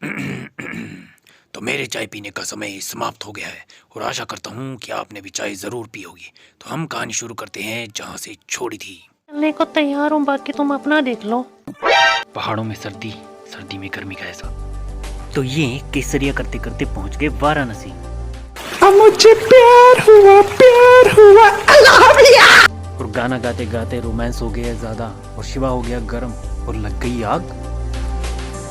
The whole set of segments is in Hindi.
तो मेरे चाय पीने का समय समाप्त हो गया है और आशा करता हूँ कि आपने भी चाय जरूर पी होगी। तो हम कहानी शुरू करते हैं जहाँ से छोड़ी थी। चलने को तैयार हूँ, बाकी तुम अपना देख लो। पहाड़ों में सर्दी, सर्दी में गर्मी का ऐसा। तो ये केसरिया करते करते पहुँच गए वाराणसी। अब मुझे प्यार हुआ और गाना गाते गाते रोमांस हो गया ज्यादा और शिवा हो गया गर्म और लग गई आग।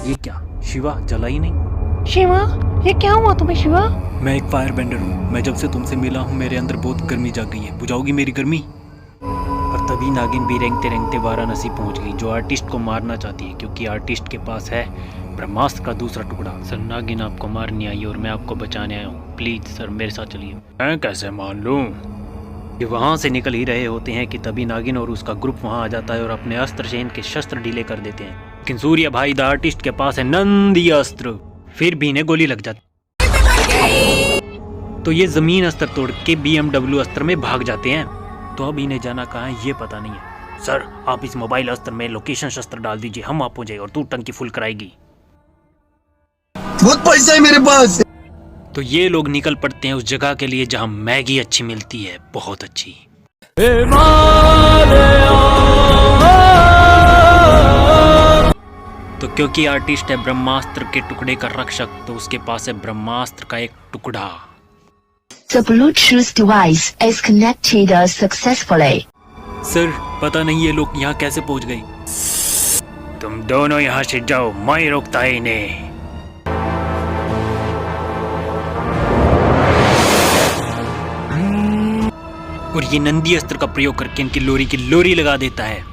ये क्या, शिवा जला ही नहीं। शिवा, ये क्या हुआ तुम्हें शिवा? मैं एक फायर बेंडर हूँ। मैं जब से तुमसे मिला हूँ मेरे अंदर बहुत गर्मी जाग गई है। बुझाओगी मेरी गर्मी? और तभी नागिन भी रेंगते रेंगते वाराणसी पहुंच गई, जो आर्टिस्ट को मारना चाहती है क्योंकि आर्टिस्ट के पास है ब्रह्मास्त्र का दूसरा टुकड़ा। सर, नागिन आपको मारने आई और मैं आपको बचाने आया हूँ। प्लीज सर, मेरे साथ चलिए। मैं कैसे मान लूँ? ये वहाँ से निकल ही रहे होते हैं कि तभी नागिन और उसका ग्रुप वहाँ आ जाता है और अपने अस्त्र चेन के शस्त्र ढीले कर देते हैं। लेकिन सूर्य भाई द आर्टिस्ट के पास है नंदी अस्त्र, फिर भी इन्हें गोली लग जाती। तो ये जमीन अस्त्र तोड़ के BMW अस्त्र में भाग जाते हैं। तो अब इन्हें जाना कहाँ है ये पता नहीं है। सर, आप इस मोबाइल अस्त्र में लोकेशन शस्त्र डाल दीजिए, हम आप पहुंचे और तू टंकी फुल कराएगी। बहुत पैसा है मेरे पास। तो ये लोग निकल पड़ते हैं उस जगह के लिए जहाँ मैगी अच्छी मिलती है, बहुत अच्छी। तो क्योंकि आर्टिस्ट है ब्रह्मास्त्र के टुकड़े का रक्षक, तो उसके पास है ब्रह्मास्त्र का एक टुकड़ा। The Bluetooth device is connected successfully. Sir, पता नहीं ये लोग यहाँ कैसे पहुँच गए। तुम दोनों यहाँ से जाओ, मैं रोकता है इन्हें। और ये नंदी अस्त्र का प्रयोग करके इनकी लोरी की लोरी लगा देता है।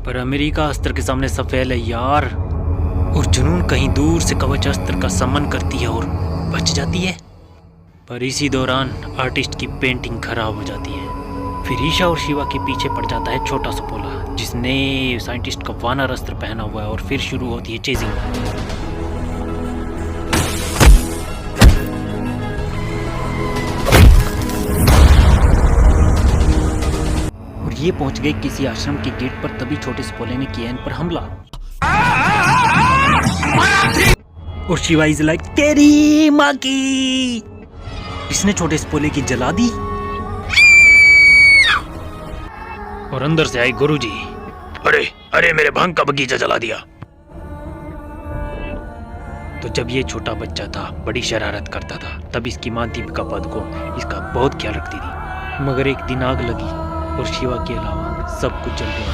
पर अमेरिका अस्त्र के सामने सफेद है यार। और जुनून कहीं दूर से कवच अस्त्र का समन करती है और बच जाती है। पर इसी दौरान आर्टिस्ट की पेंटिंग खराब हो जाती है। फिर ईशा और शिवा के पीछे पड़ जाता है छोटा सुपोला, जिसने साइंटिस्ट का वानर अस्त्र पहना हुआ है। और फिर शुरू होती है चेजिंग। और ये पहुंच गए किसी आश्रम के गेट पर, तभी छोटे सुपोले ने किया इन पर हमला। और शिवा इज लाइक तेरी माँ की। इसने छोटे सुपोले की जला दी। और अंदर से आई गुरुजी। अरे अरे, मेरे भांग का बगीचा जला दिया। तो जब ये छोटा बच्चा था, बड़ी शरारत करता था, तब इसकी मां दीपिका पादुकोण इसका बहुत ख्याल रखती थी। मगर एक दिन आग लगी और शिवा के अलावा सब कुछ जल गया।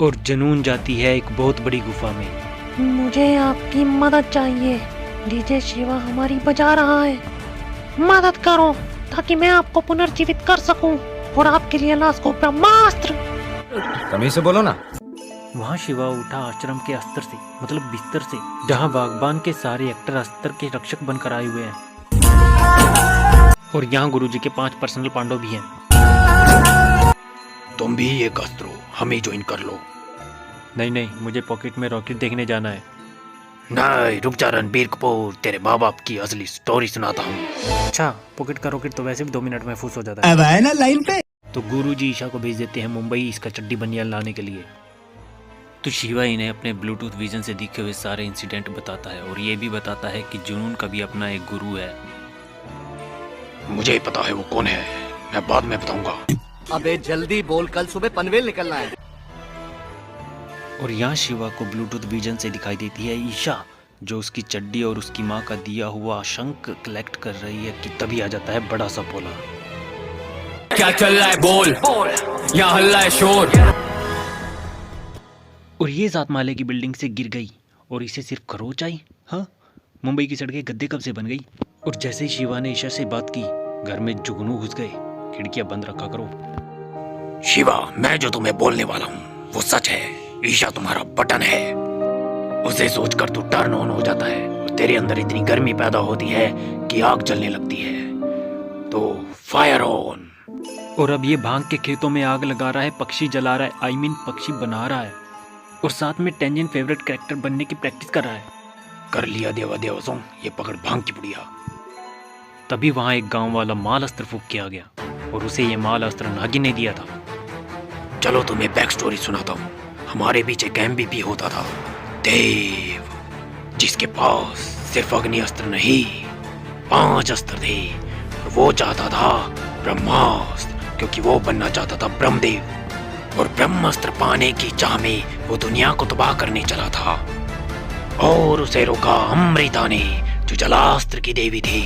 और जुनून जाती है एक बहुत बड़ी गुफा में। मुझे आपकी मदद चाहिए। डीजे शिवा हमारी बजा रहा है, मदद करो ताकि मैं आपको पुनर्जीवित कर सकूं और आपके लिए लाश को ब्रह्मास्त्र। तमीज से बोलो ना। वहाँ शिवा उठा आश्रम के अस्त्र से, मतलब बिस्तर से, जहाँ बागबान के सारे एक्टर अस्त्र के रक्षक बनकर आए हुए हैं। और यहाँ गुरुजी के 5 पर्सनल पांडव भी हैं। तुम भी एक अस्त्र हो, हमें ज्वाइन कर लो। नहीं नहीं, मुझे पॉकेट में रॉकेट देखने जाना है। नहीं, रुक जा रणबीर कपूर, तेरे माँ बाप की असली स्टोरी सुनाता हूँ। अच्छा, पॉकेट का रॉकेट तो वैसे भी 2 मिनट में फूस हो जाता है। अब आए ना लाइन पे। तो गुरुजी ईशा को भेज देते हैं मुंबई इसका चड्डी बनियान लाने के लिए। तो शिवा इन्हें अपने ब्लूटूथ विजन से दिखे हुए सारे इंसिडेंट बताता है और ये भी बताता है कि जुनून का भी अपना एक गुरु है। मुझे पता है वो कौन है, मैं बाद में बताऊंगा। अबे जल्दी बोल, कल सुबह पनवेल निकलना है। और यहाँ शिवा को ब्लूटूथ विजन से दिखाई देती है ईशा, जो उसकी चड्डी और उसकी माँ का दिया हुआ शंख कलेक्ट कर रही है कि तभी आ जाता है बड़ा सा पोला। क्या चल रहा है बोल, यहाँ हल्ला है शोर। और ये 7 माले की बिल्डिंग से गिर गई और इसे सिर्फ खरोच आई। हाँ, मुंबई की सड़कें गद्दे कब से बन गई। और जैसे ही शिवा ने ईशा से बात की, घर में जुगनू घुस गए। खिड़कियां बंद रखा करो। शिवा, मैं जो तुम्हें बोलने वाला हूँ वो सच है। ईशा तुम्हारा बटन है, उसे सोचकर तू टर्न ऑन हो जाता है और तेरे अंदर इतनी गर्मी पैदा होती है कि आग जलने लगती है। तो फायर ऑन। और अब ये भांग के खेतों में आग लगा रहा है, पक्षी जला रहा है, आई मीन पक्षी बना रहा है, और साथ में टेंजन फेवरेट कैरेक्टर बनने की प्रैक्टिस कर रहा है। कर लिया देवा देवसों, ये पकड़ भांग की पुड़िया। तभी वहां एक गांव वाला माल अस्त्र फूंक के आ गया और उसे ये माल अस्त्र नागिन ने दिया था। चलो तुम्हें बैक स्टोरी सुनाता हूँ। हमारे बीच एक MVP होता था, देव, जिसके पास सिर्फ अग्नि अस्त्र नहीं 5 अस्त्र थे। और वो चाहता था ब्रह्मास्त्र, क्योंकि वो बनना चाहता था ब्रह्मदेव। और ब्रह्मास्त्र पाने की चाह में वो दुनिया को तबाह करने चला था। और उसे रोका अमृता ने, जो जलास्त्र की देवी थी।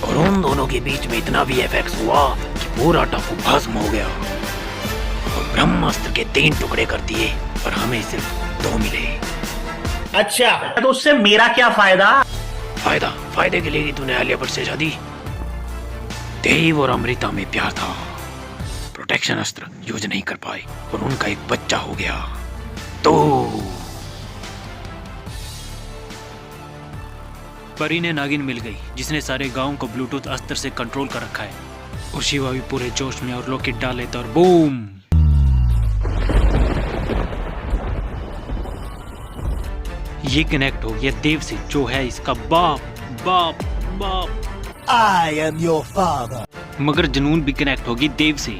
और उन दोनों के बीच में इतना VFX हुआ कि पूरा टापू भस्म हो गया। और ब्रह्मास्त्र के 3 टुकड़े कर दिए, पर हमें सिर्फ 2 मिले। अच्छा, तो उससे मेरा क्या फायदा? फायदे के लिए ही तूने आलिया भट्ट से शादी। देव और अमृता में प्यार था। प्रोटेक्शन अस्त्र यूज नहीं कर पाए और उनका एक बच्चा हो गया। तो परी ने नागिन मिल गई, जिसने सारे गांव को ब्लूटूथ अस्त्र से कंट्रोल कर रखा है। और शिवा भी पूरे जोश में और लॉकेट डाल लेता और बूम। ये कनेक्ट हो गया देव से, जो है इसका बाप बाप बाप। I am your father. मगर जुनून भी कनेक्ट होगी देव से।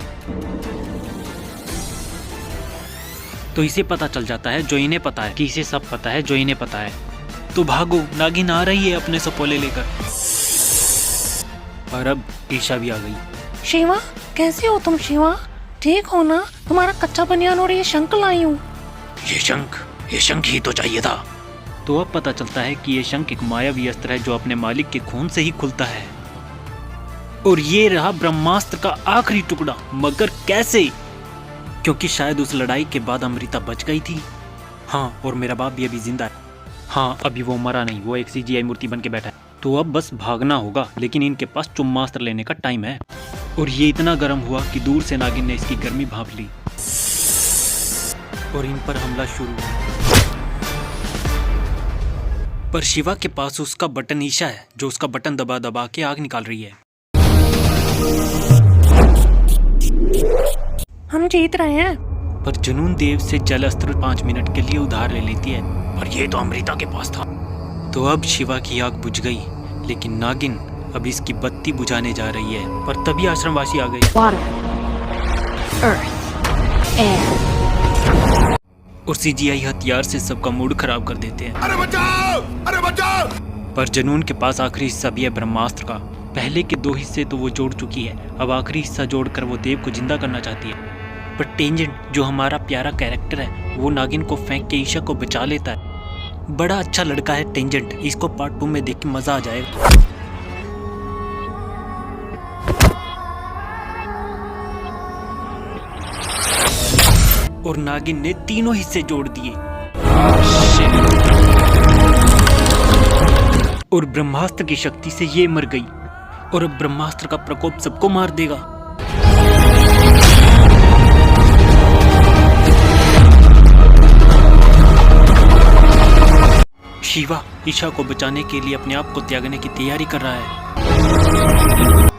तो इसे पता चल जाता है जो इन्हें पता है कि इसे सब पता है जो इन्हें पता है। तो भागो, नागिन आ रही है अपने सपोले लेकर। और अब ईशा भी आ गई। शिवा, कैसे हो तुम शिवा? ठीक हो ना? तुम्हारा कच्चा बनियान और ये शंख लाई हूँ। ये शंख ही तो चाहिए था। तो अब पता चलता है कि ये शंख एक मायावी अस्त्र है जो अपने मालिक के खून से ही खुलता है। और ये रहा ब्रह्मास्त्र का आखिरी टुकड़ा। मगर कैसे? क्योंकि शायद उस लड़ाई के बाद अमृता बच गई थी। हाँ, और मेरा बाप भी अभी जिंदा है। हाँ, अभी वो मरा नहीं, वो एक CGI मूर्ति बन के बैठा है। तो अब बस भागना होगा, लेकिन इनके पास चुम्मास्त्र लेने का टाइम है। और ये इतना गर्म हुआ कि दूर से नागिन ने इसकी गर्मी भांप ली और इन पर हमला शुरू हुआ। पर शिवा के पास उसका बटन ईशा है, जो उसका बटन दबा दबा के आग निकाल रही है। हम जीत रहे हैं। पर जुनून देव से जल अस्त्र 5 मिनट के लिए उधार ले लेती है। पर ये तो अमृता के पास था। तो अब शिवा की आग बुझ गई, लेकिन नागिन अब इसकी बत्ती बुझाने जा रही है। पर तभी आश्रमवासी आ गए। और CGI हथियार से सबका मूड खराब कर देते हैं। अरे बचाओ! अरे बचाओ! पर जुनून के पास आखिरी हिस्सा भी है ब्रह्मास्त्र का। पहले के 2 हिस्से तो वो जोड़ चुकी है, अब आखिरी हिस्सा जोड़कर वो देव को जिंदा करना चाहती है। पर टेंजेंट, जो हमारा प्यारा कैरेक्टर है, वो नागिन को फेंक के ईशा को बचा लेता है। बड़ा अच्छा लड़का है टेंजेंट, इसको पार्ट 2 में देख के मजा आ जाएगा। और नागिन ने 3 हिस्से जोड़ दिए। और ब्रह्मास्त्र की शक्ति से ये मर गई। और अब ब्रह्मास्त्र का प्रकोप सबको मार देगा। शिवा ईशा को बचाने के लिए अपने आप को त्यागने की तैयारी कर रहा है,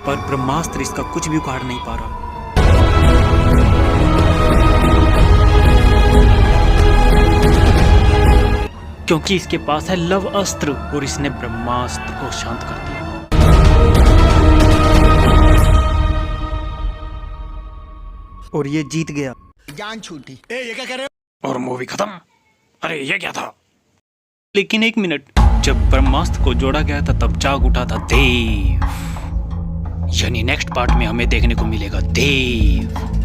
पर ब्रह्मास्त्र इसका कुछ भी उखाड़ नहीं पा रहा। क्योंकि इसके पास है लव अस्त्र और इसने ब्रह्मास्त्र को शांत कर दिया। और ये जीत गया। जान छूटी। ये क्या कर रहे हो? और मूवी खत्म। अरे ये क्या था? लेकिन 1 मिनट, जब ब्रह्मास्त्र को जोड़ा गया था तब जाग उठा था देव। यानी नेक्स्ट पार्ट में हमें देखने को मिलेगा देव।